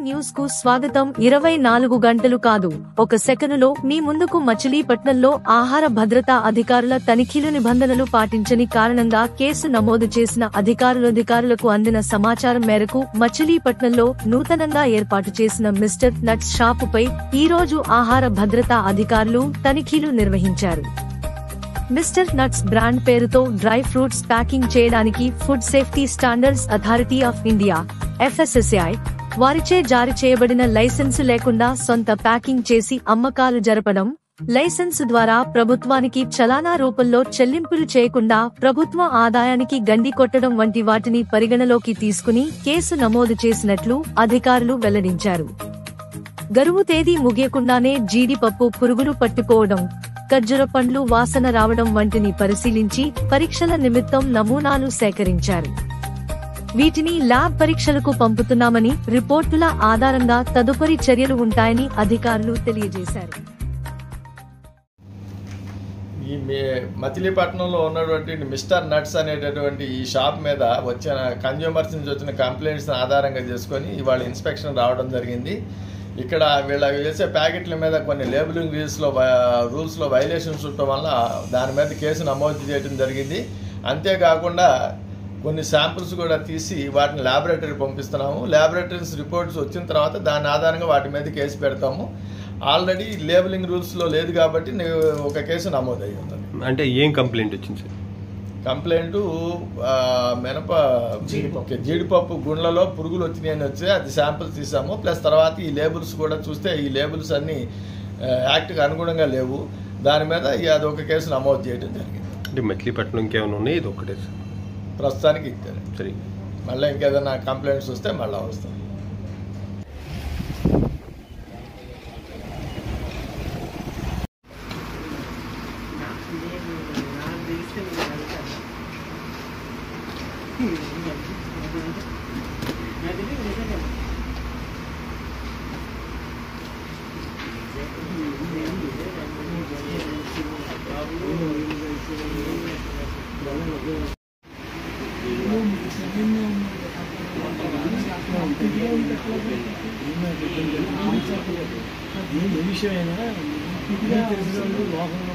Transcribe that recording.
News కు స్వాగతం. 24 గంటలు కాదు, ఒక సెకనులో మీ ముందుకు. మచిలీపట్నంలో ఆహార భద్రతా అధికారుల తనిఖీలు నిబంధనలు పాటించని కారణంగా కేసు నమోదు చేసిన అధికారులకు అందిన సమాచారం మేరకు మచిలీపట్నంలో నూతనంగా ఏర్పాటు చేసిన మిస్టర్ నట్స్ షాపుపై ఈ రోజు ఆహార భద్రతా అధికారులు తనిఖీలు నిర్వహించారు. మిస్టర్ నట్స్ బ్రాండ్ పేరుతో డ్రై ఫ్రూట్స్ ప్యాకింగ్ చేయడానికి food safety standards authority of India (FSSAI) వారిచే జారీ చేయబడిన లైసెన్సు లేకుండా సొంత ప్యాకింగ్ చేసి అమ్మకాలు జరపడం, లైసెన్సు ద్వారా ప్రభుత్వానికి చలానా రూపంలో చెల్లింపులు చేయకుండా ప్రభుత్వ ఆదాయానికి గండి కొట్టడం వంటి వాటిని పరిగణలోకి తీసుకుని కేసు నమోదు చేసినట్లు అధికారులు వెల్లడించారు. గడువు తేదీ ముగియకుండానే జీడిపప్పు పురుగులు పట్టుకోవడం, ఖర్జూర పండ్లు వాసన రావడం వంటిని పరిశీలించి పరీక్షల నిమిత్తం నమూనాలు సేకరించారు. వీటిని ల్యాబ్ పరీక్షలకు పంపుతున్నామని, రిపోర్టుల ఆధారంగా తదుపరి చర్యలు ఉంటాయని అధికారులు తెలియజేశారు. ఈ మచిలీపట్నంలో ఉన్నటువంటి మిస్టర్ నట్స్ అనేటటువంటి ఈ షాప్ మీద వచ్చిన కన్జ్యూమర్స్ నుంచి వచ్చిన కంప్లైంట్స్ ఆధారంగా చేసుకొని ఇవాళ ఇన్స్పెక్షన్ రావడం జరిగింది. ఇక్కడ వీళ్ళ వేసే ప్యాకెట్ల మీద కొన్ని లేబులింగ్ రూల్స్లో వైలేషన్స్ ఉండటం వల్ల దాని మీద కేసు నమోదు చేయడం జరిగింది. అంతేకాకుండా కొన్ని శాంపుల్స్ కూడా తీసి వాటిని ల్యాబొరేటరీ పంపిస్తున్నాము. ల్యాబొరేటరీస్ రిపోర్ట్స్ వచ్చిన తర్వాత దాని ఆధారంగా వాటి మీద కేసు పెడతాము. ఆల్రెడీ లేబులింగ్ రూల్స్లో లేదు కాబట్టి ఒక కేసు నమోదు అయ్యి ఉంది. అంటే ఏం కంప్లైంట్ వచ్చింది సార్? కంప్లైంట్ జీడిపప్పు గుండ్లలో పురుగులు వచ్చినాయని వచ్చి అది శాంపుల్స్ తీసాము. ప్లస్ తర్వాత ఈ లేబుల్స్ కూడా చూస్తే ఈ లేబుల్స్ అన్నీ యాక్ట్కి అనుగుణంగా లేవు. దాని మీద అదొక కేసు నమోదు చేయడం జరిగింది. అంటే మచిలీపట్నం ఇంకేమైనా ఉన్నాయి? ఇది ఒక్కటే ప్రస్తుతానికి ఇచ్చారు. సరే, మళ్ళీ ఇంకేదైనా కంప్లైంట్స్ వస్తే మళ్ళీ వస్తాం. ఏ విషయమైనా తెలిసిన లోకంలో